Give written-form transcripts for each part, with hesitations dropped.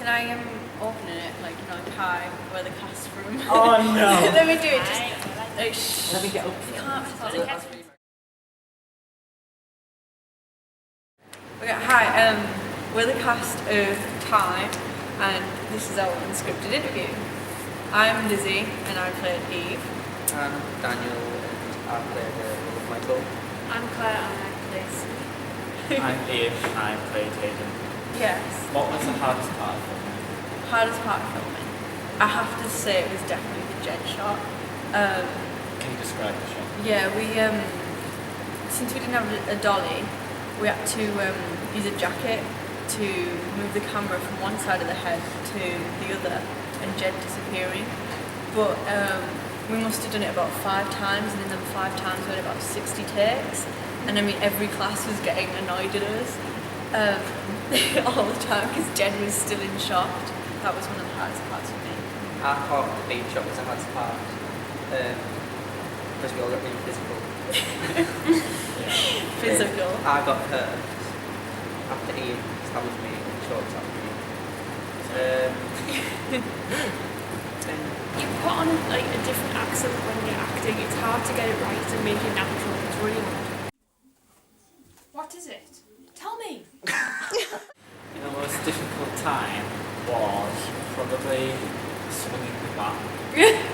Can I open it like hi, where the cast from? Oh no! Let me do it. Just Let me get up. You can't. Okay, hi. We're the cast of Time, and this is our unscripted interview. I'm Lizzie, and I played Eve. I'm Daniel, and I played the role of Michael. I'm Clare, and I play Sue. I'm Iain, and I played Hayden. Yes. What was the hardest part of filming? Hardest part of filming. I have to say it was definitely the jet shot. Can you describe the shot? Yeah, we since we didn't have a dolly, we had to use a jacket to move the camera from one side of the head to the other, and Jed disappearing. But we must have done it about 5 times, and in them 5 times we had about 60 takes. And I mean, every class was getting annoyed at us all the time because Jen was still in shock. That was one of the hardest parts for me. I thought the baby shot was the hardest part because we all got really physical. Physical. I got hurt after Iain stabbed me and choked at me. You put on like a different accent when you're acting. It's hard to get it right and make it natural. It's really hard. What is it? Tell me. The most difficult time was probably swinging the bat.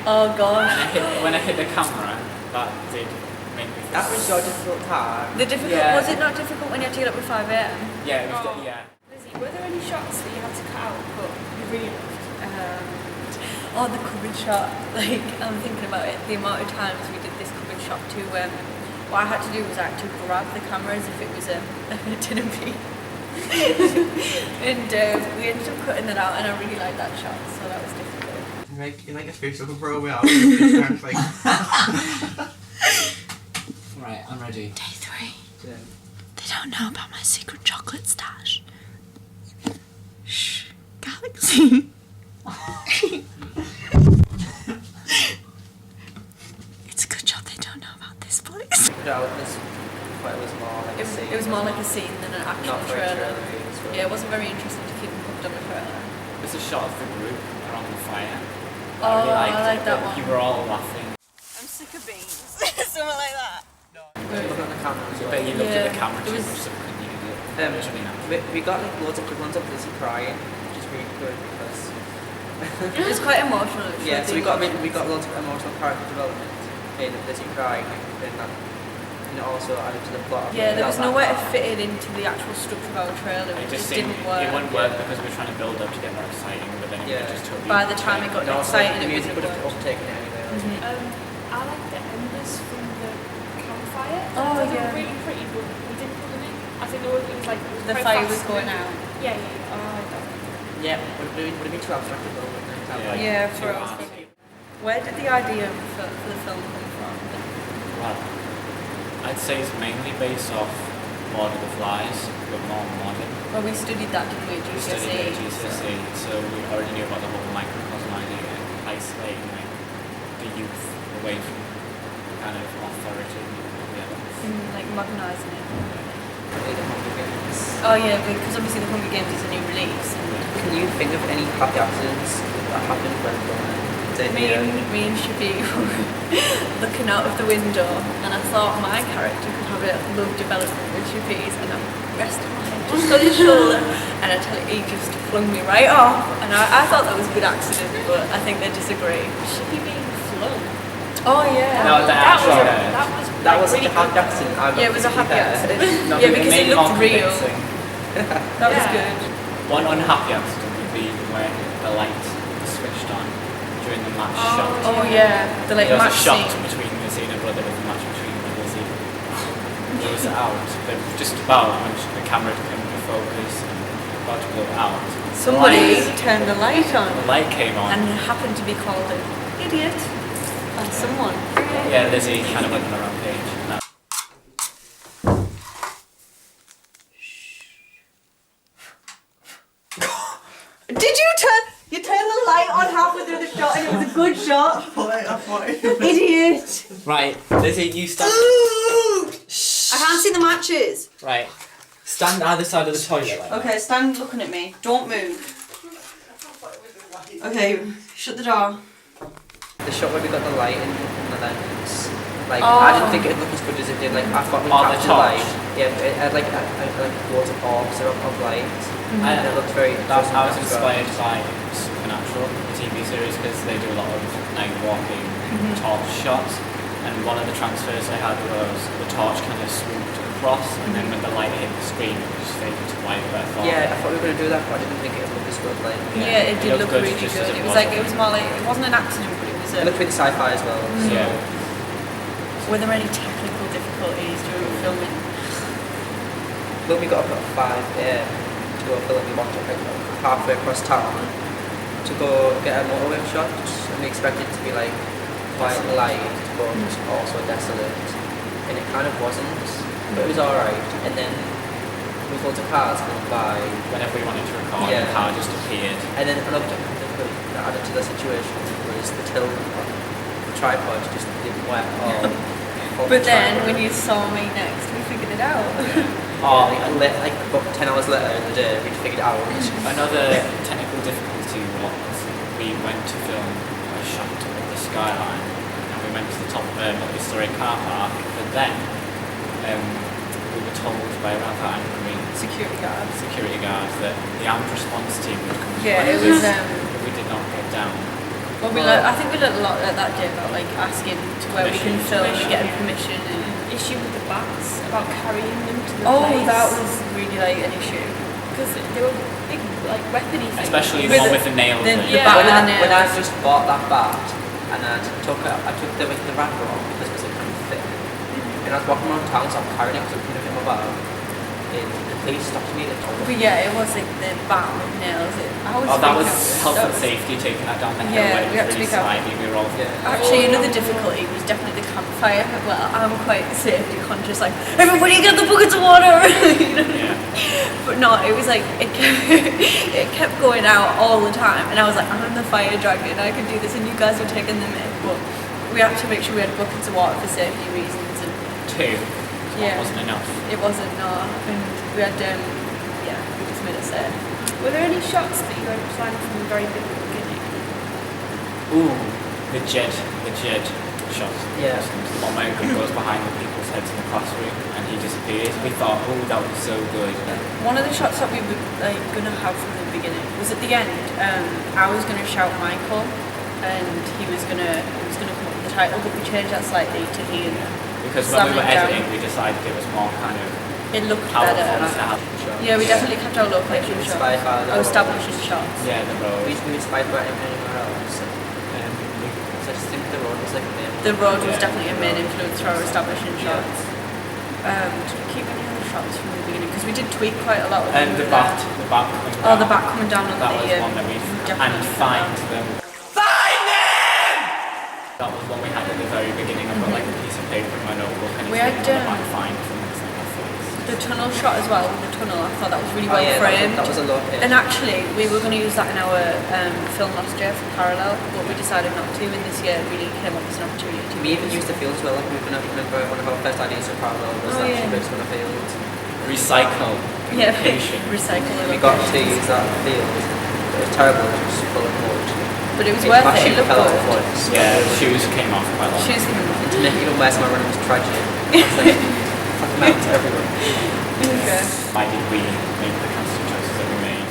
Oh gosh. When I hit the camera, that did make me. That was your difficult time. Was it not difficult when you had to get up at 5 a.m? Yeah, it was. Yeah. Lizzie, were there any shots that you had to cut out but you really loved? The coverage shot. Like, I'm thinking about it. The amount of times we did this coverage shot to what I had to do was I had to grab the camera as if it was a dinner beat. And we ended up cutting that out, and I really liked that shot, so that was difficult. You like a fish up a bro out. Right, I'm ready. Day 3. Yeah. They don't know about my secret chocolate stash. Shh, Galaxy. It's a good job they don't know about this place. It was more like a scene than an actual trailer. Yeah, it wasn't very interesting to keep them hooked on the trailer. There's a shot of the group around the fire. I like that one. You were all laughing. I'm sick of beans. Something like that. Look at the camera as well. But you looked at the camera It too was- much, so you did it. We got like loads of good ones of Lizzie crying, which is really good because It was quite emotional. yeah. So we got loads of emotional character development in Lizzie crying, and also added to the plot. Yeah, there was no way to fit it into the actual structure of our trailer. It just didn't work. It wouldn't work because we were trying to build up to get more exciting, but then it just totally. By the time it got exciting, the it music would wouldn't have work. overtaken it anyway. I like the embers from the campfire. Oh, They yeah. were really pretty, but we didn't put them in. I think it was like The quite fire fast was going moving. out. Yeah. Oh, I like that. Yeah, would have been too abstract though, wouldn't it? Yeah, for Too us. arty. Where did the idea for the film come from? Well, I'd say it's mainly based off Lord of the Flies, but more modern. Well, we studied that, didn't we, at We studied at GCSE? GCSE, so we already knew about the whole microcosm idea and isolating the youth away from the kind of authority of the adults. Like modernising it. The Hunger Games. Oh yeah, because obviously the Hunger Games is a new release. Can you think of any happy accidents that happened when Me and Shippey were looking out of the window, and I thought my character could have a love development with Shippey's, and I rested my head just on his shoulder, and I tell you, he just flung me right off, and I thought that was a good accident, but I think they disagree. Should be being flown. Oh yeah. No, That was was such a happy accident. Yeah, it was a happy accident. No, Yeah, but because made it looked more real. convincing. That was Yeah. good. One unhappy accident would be when the light was switched on during the match shot. Oh yeah, the like There was match a shot scene. between Lizzie and her brother, with the match between Lizzie. It was out. They were just about when the camera had come into focus and about to go out. Somebody The turned the light on light came on. and happened to be called an idiot by someone. Yeah, Lizzie kind of went on a rampage. Did you turn the light on halfway through the shot and it was a good shot? Idiot! Right, Lizzie, you stand. I can't see the matches. Right, stand either side of the toilet. Like Okay, stand looking at me. Don't move. Okay, shut the door. The shot where we got the light in the lens, like Oh. I didn't think it would look as good as it did. Like I thought we Oh, the captured the light. torch. Yeah, it had like water orbs of light, and it looked very. I was inspired by Supernatural, the TV series, because they do a lot of night walking torch shots. And one of the transfers they had was the torch kind of swooped across, and then when the light hit the screen, it just faded to white. But I thought, Yeah, I thought we were gonna do that, but I didn't think it would look as good. Like Yeah, it did looked look good really just good. as It was like, it was more like, it wasn't an accident, but it was it looked pretty sci-fi as well. So. yeah. Were there any technical difficulties during filming? When we got up at 5 a.m. to go film, we walked up like halfway across town to go get a motorway shot, and we expected it to be like quite light, but also desolate, and it kind of wasn't, but it was alright. And then with loads of cars going by, Whenever we wanted to record, Yeah. the car just appeared. and then another difficulty that added to the situation was the tilt on the tripod just didn't work at all. But then, when you saw me next, we figured it out. Oh, like about 10 hours later in the day, we figured it out. Another technical difficulty was we went to film a shot of the skyline, and we went to the top of a multi-storey car park, but then we were told by a rather angry Security guards. security guard that the armed response team would come and Yeah, find it was. us if we did not get down. Well, I think we learned a lot that day about like asking to where we can film and getting permission. And Issue with the bats about carrying them to the oh, place. that was really like an issue. Because they were big, like weapony things. Especially the With one the- with the nails the- in the it. bat with the when I nails. just bought that bat and I took the wrapper off because it was like kind of thick, and I was walking around town, so I'm carrying it because I couldn't fit my bag. The police stopped me. They told But me. yeah, it was like the bat with nails. I was Oh, that was freaking out. health That and was- safety taking that down the hill Yeah, when we it had was to really be careful. slimy. We were all Actually, another difficulty was definitely the campfire. Well, I'm quite safety conscious, like, everybody get the buckets of water! You know? Yeah. But no, it was like, it kept going out all the time. And I was like, I'm the fire dragon, I can do this, and you guys were taking the mick. But we had to make sure we had buckets of water for safety reasons. And Two. Yeah. Wasn't enough. it wasn't, no. And we had, yeah, we just made it safe. Were there any shots that you had planned from the very beginning? Ooh, the Jed shot. Yeah. The one where he goes behind the people's heads in the classroom and he disappears. We thought, oh, that was so good. One of the shots that we were like gonna have from the beginning was at the end. I was gonna shout Michael, and he was gonna come up with the title, but we changed that slightly to Iain. Because when we were Slamming down. editing, we decided it was more kind of It looked powerful better. to have. Yeah, we definitely kept our location Like, shots, inspired by the our road. establishing shots. Yeah, the road. We inspired by anywhere else. So I just think the road was like a main. The road was Yeah, definitely a the main road. influence for our establishing Yeah. shots. Did we keep any other shots from the beginning? Because we did tweak quite a lot. when And we the were bat there. coming down. Oh, the bat coming down on That the. was one that we definitely and cut find out. them. Find them! That was one we had at the very beginning. I've got like a piece of paper in my notebook and We it's had, written on the back, find them. The tunnel shot as well, with the tunnel, I thought that was really Oh, well yeah, framed. that was a lot. And actually, we were going to use that in our film last year for Parallel, but we decided not to, and this year it really came up as an opportunity to. We even used the field as well. Like we were gonna remember one of our first ideas for parallel was Oh, actually yeah. based on a field. Recycle. Yeah, Location. recycle the We got to locations. use that field. It was terrible. It was full of mud. But it was worth My it, shoe it looked fell off good. once. Yeah, shoes came off quite a lot. Shoes came off. To make it even worse, my running was tragic. It's like fucking mounts everywhere. Okay. Why did we make the casting choices that we made?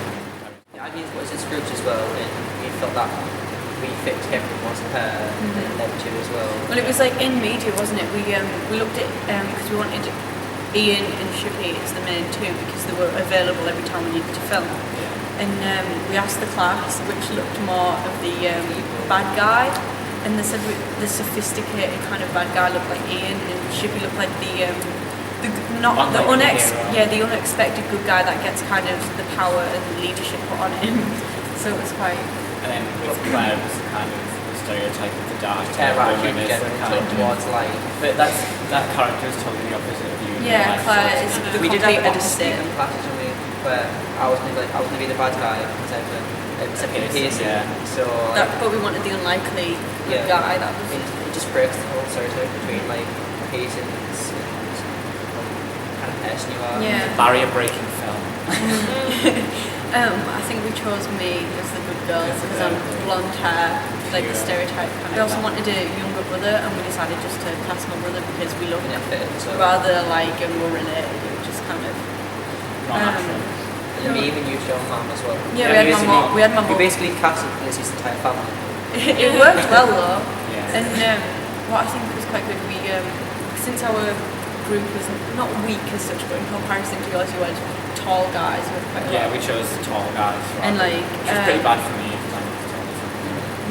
The ideas was in groups as well, and we felt that we fit everyone's pair and them two as well. Well, it was like in media, wasn't it? We looked at because we wanted Iain and Shippey as the main two because they were available every time we needed to film. And we asked the class which looked more of the bad guy, and they said the sophisticated kind of bad guy looked like Iain, and Shippey looked like the unexpected good guy that gets kind of the power and leadership put on him. So it was quite. And then with Clare was kind of the stereotype of the dark Right, woman you is get the kind of towards light. But that character is totally the opposite of you. in Yeah, real life, Clare so is it's kind the of- We did have complete a opposite. in classes where I was gonna be the bad guy instead of Pearson. Yeah. So like, But we wanted the unlikely good Yeah. guy. That was. it just breaks the whole stereotype between like Pearson's kind of person you are. Yeah. barrier breaking film. I think we chose me as the good girl because I'm blonde hair, like the stereotype kind of. We also wanted a younger brother, and we decided just to cast my brother because we loved it. Rather like and more related, it was just kind of. And me and you show mom as well. Yeah, we had my mom. We basically casted Lizzie's entire family. It worked well though. Yeah. And what I think was quite good, we since our group was not weak as such, but in comparison to yours, you were tall guys. Yeah, we chose tall guys. And like, which was pretty bad for me.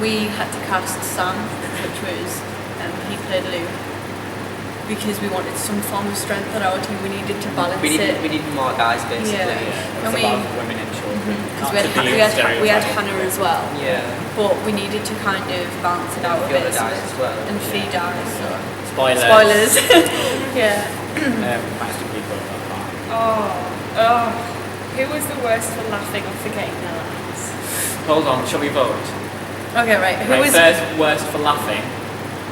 We had to cast Sam, which was he played Luke, because we wanted some form of strength at our team. We needed to balance it. We needed more guys basically. Yeah. It was about women and children. Because we had Hannah as well. Yeah. But we needed to kind of balance it out a bit. As well. And Fee dies. So. Spoilers. Yeah. Master people about that. Oh. Who was the worst for laughing or forgetting their lines? Hold on, shall we vote? Okay, right. Who was first worst for laughing?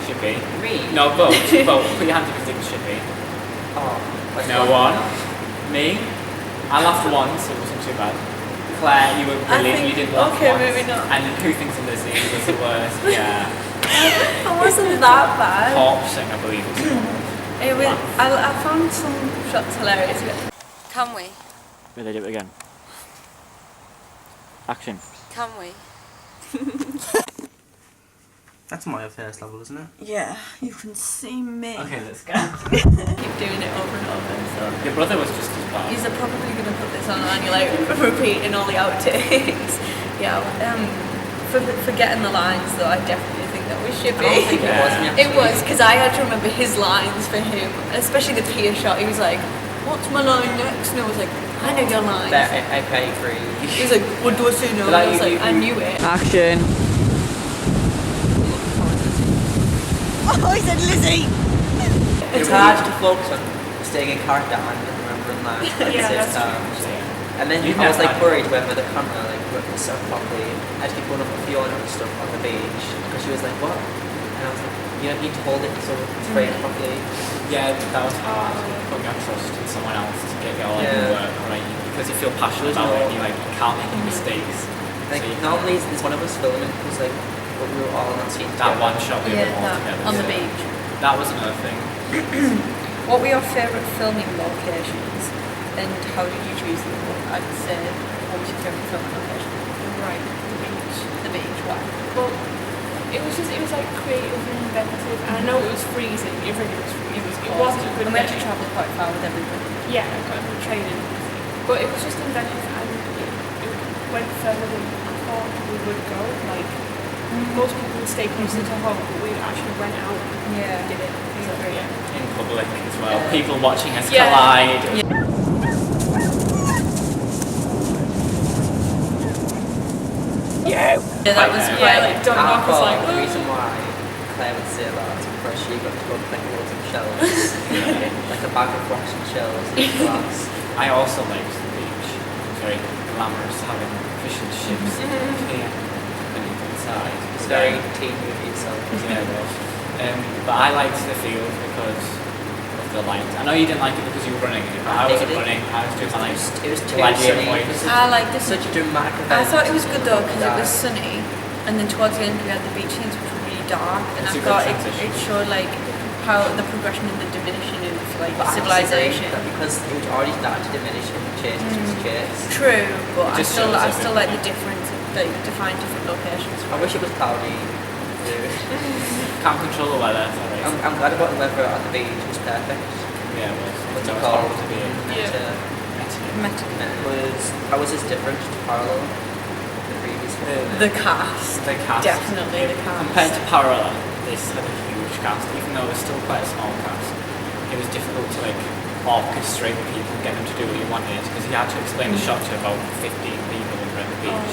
Shippey. Me? No, vote. Vote. Put your hand up if you think Shippey. No one. Me? I laughed once, it wasn't too bad. Claire, you were brilliant, you didn't laugh once. Maybe not. And who thinks of Lizzie was the worst? Yeah. I wasn't that bad. Corpsing, I believe it's called. It was, I found some shots hilarious. Can we? Will they do it again? Action. Can we? That's my first level, isn't it? Yeah, you can see me. Okay, let's go. Keep doing it over and over. So. Your brother was just as bad. He's probably going to put this on and you're like repeating all the outtakes. Yeah, for getting the lines though, I definitely think that was Shippey. I don't think it was me, actually. It was, because I had to remember his lines for him, especially the Pia shot. He was like, what's my line next? And I was like, I know your line. I agree. He was like, what do I say now? I was like, I knew it. Action. Oh, he said Lizzie! It's hard to focus on staying in character and remembering lines at the same time. And then I was like worried whether the camera like worked itself properly. I had to keep going up with Fiona and stuff on the beach because she was like, what? And I was like, you don't need to hold it so it's framed properly. Yeah, that was hard. Putting your trust in someone else to get your work right, because you feel passionate about it and you can't make any mistakes. Like normally there's one of us filming because like we were all in that scene that together. one shot we were all together. On the beach. That was another thing. What were your favourite filming locations and how did you choose them? I'd say, what was your favourite filming location? Right, the beach. The beach, why? Well, it was like creative and inventive. And I know it was freezing. It really was freezing. It wasn't a good And we had to day. travel quite far with everybody. Yeah, I got on training. But it was just inventive and it went further than I thought we would go. Like, most people would stay closer to home, but we actually went out and did it. So, yeah. In public as well. People watching us Yeah. collide. Yeah, that was Yeah, like, don't knock us like, the reason why Claire would say that is because she got to go collect loads of shells. Like a bag of rocks and shells in glass. I also liked the beach. It's very glamorous having fishing ships here and inside. It's very teen movie itself. Yeah, it was. But I liked the field because of the light. I know you didn't like it because you were running it, but I wasn't running. I was doing my It was too gladiator sunny. points. I liked it. Such a dramatic event. I thought it was good though because it was sunny, and then towards the end we had the beach scenes which were really dark, and It's a I good thought transition. it showed like how the progression and the diminishing of like But I civilization. disagree, because it was already started to diminish and chase to chase. True, but I Just still shows I still like everything. the difference, like to find different locations. I wish it was cloudy. Can't control the weather. It's alright. I'm glad about the weather at the beach. It was perfect. Yeah, it was. What's It it was called? horrible to be in. How was this different to parallel? The previous one? The cast, The cast. definitely the cast. Compared to Parallel, this had a huge cast, even though it was still quite a small cast. It was difficult to like orchestrate the people and get them to do what you wanted because you had to explain the shot to about 15 people when we were at the beach.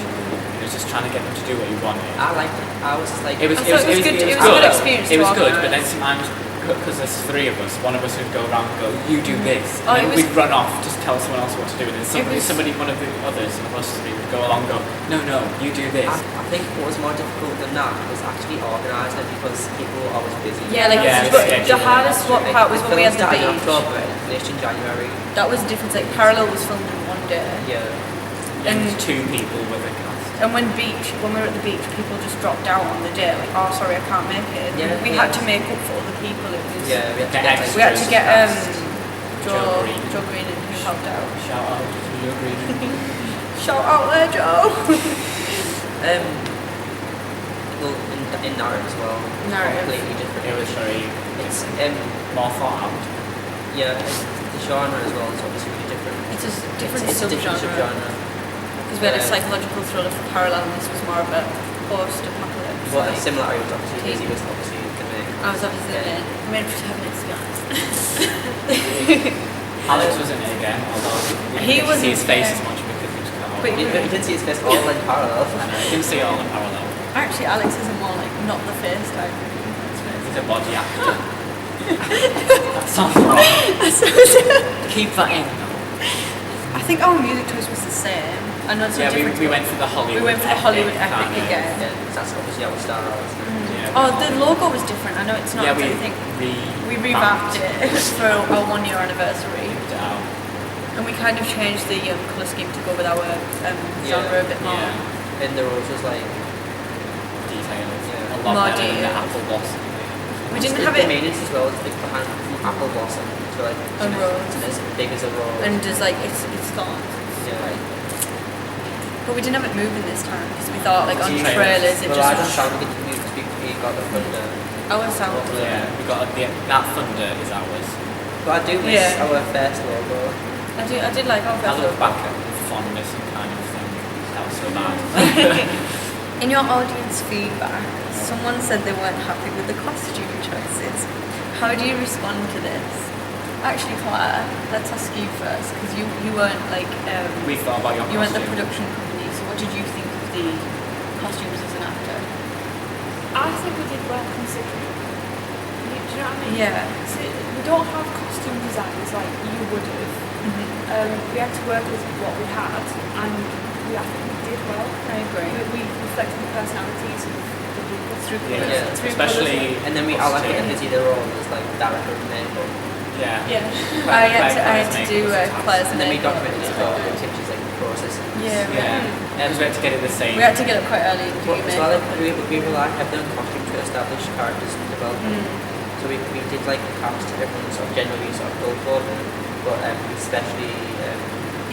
It was just trying to get them to do what you wanted. I liked it. I was just like... It was a good experience It to was good, organise. but then sometimes, because there's three of us, one of us would go around and go, you do this. Oh, And then it was- we'd run off, just tell someone else what to do. And then was- somebody, one of the others, of us three, would go along and go, no, you do this. I think what was more difficult than that was actually organising because people were always busy. Yeah, like Yeah, but it's the hardest part was when we had the Started in beach. October and finished in January. That was the difference. Like Parallel was filmed in one day, Yeah. And 2 people with a cast. And when we were at the beach, people just dropped out on the day, like, oh, sorry, I can't make it. Yeah, we had to make up for other people. It was Yeah, we had to Get get we had to get Joe Green. Joe Green and who helped out. Shout out to Joe Green. Shout out there, Joe. well, in narrative as well. Narrative. Completely different. It was very It's more thought out. yeah, the genre as well is obviously really different. It's a different It's a different subgenre. Because we had a psychological thriller for parallel, and this was more of a post-apocalypse. Well, a like, similarity was obviously teen. he was obviously the main. I was obviously the main protagonist, guys. Alex was in it again, although He you was see his face yeah. as much because he was cut off. But You didn't see his face all in parallel. I know, you didn't see it all in parallel. Actually, Alex is more like not the face type. He's a body actor. That sounds wrong. Keep that in. I think our music choice was the same. I know it's Yeah, different. we went for the Hollywood. We went for the Hollywood epic kind of. again. Yeah, 'cause that's obviously how we started. Yeah, Oh, the logo was different. I know it's not. yeah, I think we revamped it for our 1 year anniversary, Picked it out. and we kind of changed the colour scheme to go with our genre a bit more. Yeah. And the rose was like Details. Yeah. A lot More better than the details. apple blossom. We didn't the have it, maintenance as well. It's big behind from apple blossom to like A rose. as big as a rose. and just like it's thoughts. Yeah. Like, but we didn't have it moving this time because we thought like on Trailers. trailers it Well, I just just found it to move because we got the thunder. our sound. Yeah, we got that thunder is ours. But I do miss Yeah. our first logo. I did like our I first look logo. back at with fondness and kind of think that was so bad. In your audience feedback, someone said they weren't happy with the costume choices. How do you respond to this? Actually, Claire, let's ask you first because you weren't like We thought about your you weren't the costume. production company. So what did you think of the costumes as an actor? I think we did well considering. Do you know what I mean? Yeah. So we don't have costume designers like you would have. We had to work with what we had, and I think we did well. I agree. We reflected the personalities of the people through Yeah, colours. Yeah, through especially. And then I like it because either role was like director of makeup. Yeah. Yeah. I had to do Claire's And then we makeup. documented it all the pictures like the process. Yeah. Yeah. Because we had to get it the same. We had to get up quite early and do But as makeup. well, we rely heavily on costume to establish characters and development. So we did like the cast, everyone sort of generally sort of go for them, but we especially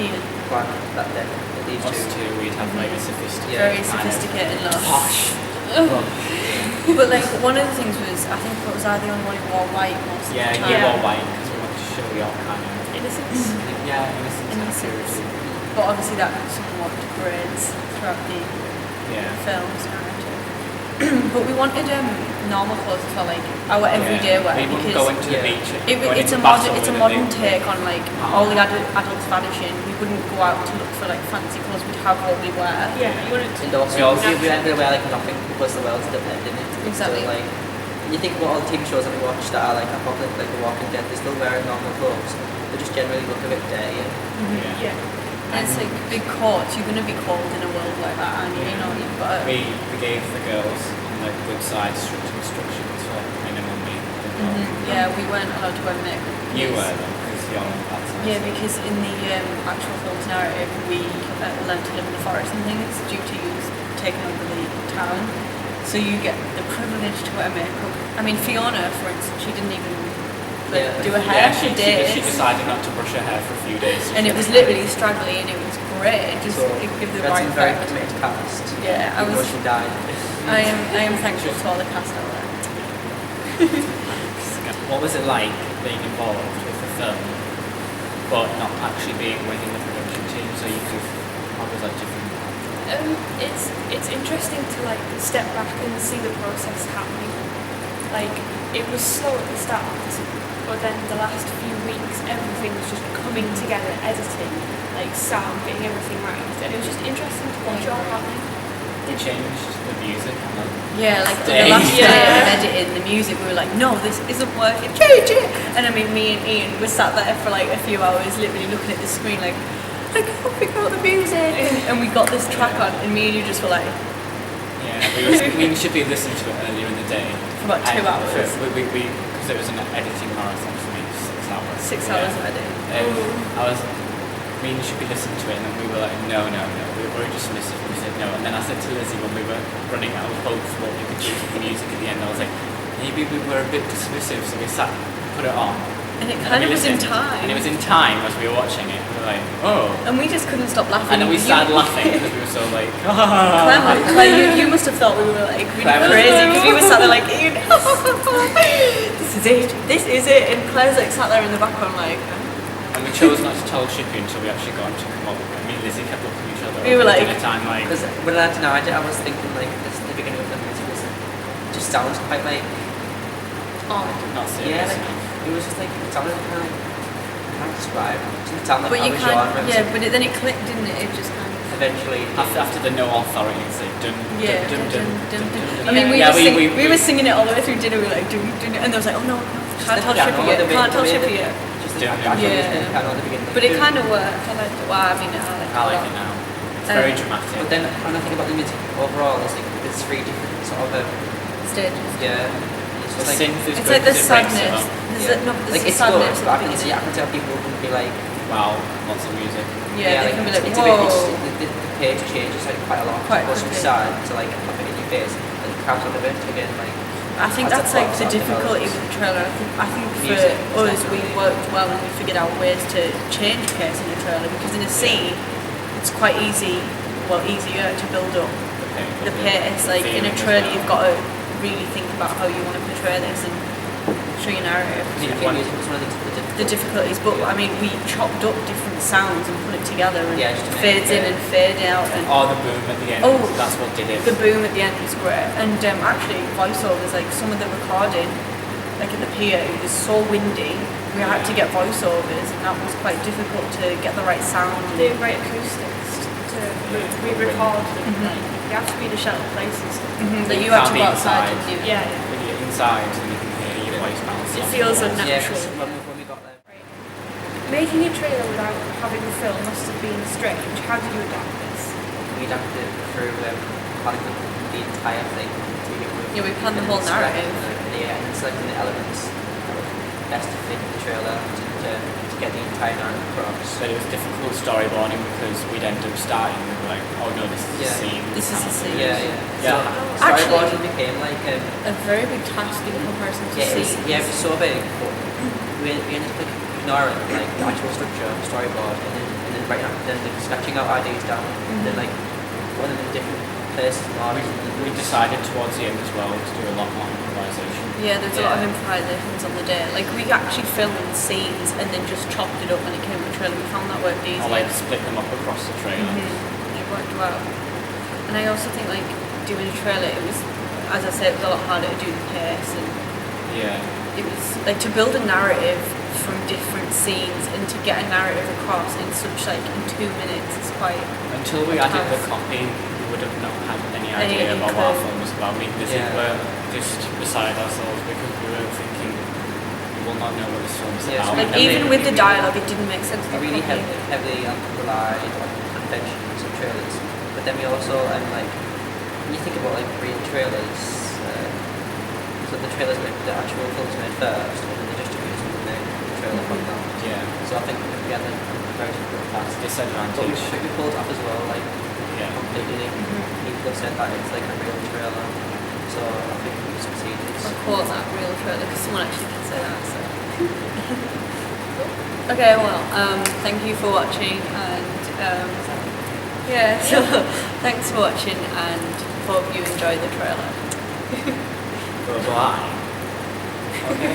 Ian. planned that then with these Us two. two, we'd have like a sophisticated. Very kind of sophisticated look. Posh. But like one of the things was I think it was I the only one who wore white most Yeah, of the you time. wore white because we wanted to show your kind of. Innocence. Yeah, innocence and Innocence. purity. But obviously that somewhat degrades throughout the Yeah. film's narrative. But we wanted normal clothes as well, like our everyday wear We wouldn't because go into the yeah. beach. it's a modern take on like all the adults vanishing. We wouldn't go out to look for like fancy clothes. We'd have what we wear. Yeah, you wouldn't. And also, we went wear like nothing because the world's independent. Exactly. So, like, you think about all the TV shows that we watch that are like apocalyptic, like The Walking Dead, they're still wearing normal clothes. They just generally look a bit dirty. Yeah. Yeah. And it's like big coats. You're gonna be cold in a world like that, and you know you've got. We gave the girls on the good side strict instructions for minimum makeup. Yeah, we weren't allowed to wear makeup. You because- were though, because you're that size. Yeah, because in the actual film's narrative, we learned to live in the forest and things due to you taking over the town. So you get the privilege to wear makeup. I mean, Fiona, for instance, she didn't even do her hair for days. She decided not to brush her hair for a few days. And it was literally straggly and it was great. It just So, it gave the that's right a very effect. committed cast. Yeah, I Before was. she died. I am thankful to all the cast out there. What was it like being involved with the film, but not actually being within the production team? So you could, how was that different? It's interesting to like step back and see the process happening. Like it was slow at the start, but then the last few weeks everything was just coming together, editing, like sound, getting everything right, and it was just interesting to watch it all happening. They changed the music and then Yeah, like the Day. last Yeah. day of editing the music, we were like, no, this isn't working, change it! And I mean, me and Ian were sat there for like a few hours, literally looking at the screen like, I can't figure out the music! And we got this track on, and me and you just were like, we should be listening to it earlier in the day. For about 2 hours. Because it was an editing marathon for me, 6 hours. 6 hours of editing. I was, me me and Shippey listened to it, and then we were like, no, we were very dismissive. We said no, and then I said to Lizzie when we were running out of hope for what we could do to the music at the end, I was like, maybe we were a bit dismissive, so we put it on. And it kind of was in time. And it was in time as we were watching it. We were like, oh. And we just couldn't stop laughing. And then we started laughing because we were so like, Claire, you must have thought we were like really crazy because we were sat there like, Iain, this is it. And Claire's like sat there in the background like. And we chose not to tell Shippey until we actually got him to come up. Me and Lizzie kept looking at each other. We were like, dinner time, like. Because when I had to know, I was thinking like this the beginning of the music it just sounds quite like. Oh, not serious. Yeah, like, it was just like it sounded kind of. I can't describe. It didn't sound like but you our can't. genre. Yeah, but then it clicked, didn't it? It just kind of. Eventually. After the no authority, it's like dun Yeah. dun dun dun dun dun. I mean, we were singing it all the way through dinner. We were like, and there was like, oh no, can't tell Shippey yet. Can't tell Shippey yet. But it kind of worked. I liked it. Well, I mean, I like it now. It's very dramatic. But then when I think about the music overall, there's 3 different sort of stages. Yeah. The synth is it's good like the 'cause it breaks it sadness. up. There's like a it's sadness. good, but I can tell people can be like, wow, lots of music. Yeah, they like, can be like, it's whoa. the pace changes like quite a lot. Quite It goes from quickly. sad to like pop it in your face, and it crowds on the bit again. Like I think as that's the like plot the sort of difficulty develops. with the trailer. I think Music, for us, exactly. we worked well and we figured out ways to change pace in a trailer because in a scene, it's quite easier to build up the pace. Like in a trailer, you've got to really think about how you want to portray this and show your narrative. I think music was one of The difficulties, but I mean, we chopped up different sounds and put it together and Yeah, just to make fades it in and fade out. And Oh, the boom at the end. Oh, that's what did it. the boom at the end was great. And actually, voiceovers, like some of the recording, like at the pier, it was so windy. We had to get voiceovers, and that was quite difficult to get the right sound. The right acoustics to re-record them. Like, you have to be in a sheltered places. That you have to Can't be go outside inside. and do. Yeah. When you're inside, then you can hear your voice bounce. It off feels the walls. Yeah, unnatural. 'cause when we got there. Making a trailer without having the film must have been strange. How did you adapt this? We adapted it through planning the entire thing. Yeah, we planned the whole narrative. Yeah, and selecting the elements that would best fit the trailer to get the entire narrative across. But it was difficult storyboarding because we'd end up starting with like, oh no, this is the Yeah. scene. This is the scene. Yeah. Yeah. So, Actually- storyboarding became like A very big task in comparison to yeah, scenes. it was so big, but we ended up ignoring like the actual structure, storyboard, and then writing out, then like, sketching out ideas down, and then like one of the different places. We decided towards the end as well to do a lot more improvisation. Yeah, there's a lot of Yeah. improvisations on the day. Like we actually filmed scenes and then just chopped it up when it came to the trailer. We found that worked easier. Or like split them up across the trailer. It worked well. And I also think like doing a trailer, it was, as I said, it was a lot harder to do the pace and Yeah. it was like to build a narrative from different scenes and to get a narrative across in such like in 2 minutes is quite. Until we added the copy, we would have not had any idea about what our film was about. We were just beside ourselves because we were thinking we will not know what this film is Yeah, about. so Like And even then with the dialogue, it didn't make sense. We really heavily relied on conventions and trailers, but then we also like when you think about like real trailers, so the trailers made the actual films made first, and then the distributors would make the trailer from that. Yeah. So I think we had a very difficult task. But Disadvantage. we pulled it off as well, like Yeah. completely. People have said that it's like a real trailer, so I think we succeeded. I'll call that real trailer because someone actually can say that. So. Okay, well, thank you for watching and yeah, so thanks for watching and hope you enjoy the trailer. Bye. Okay.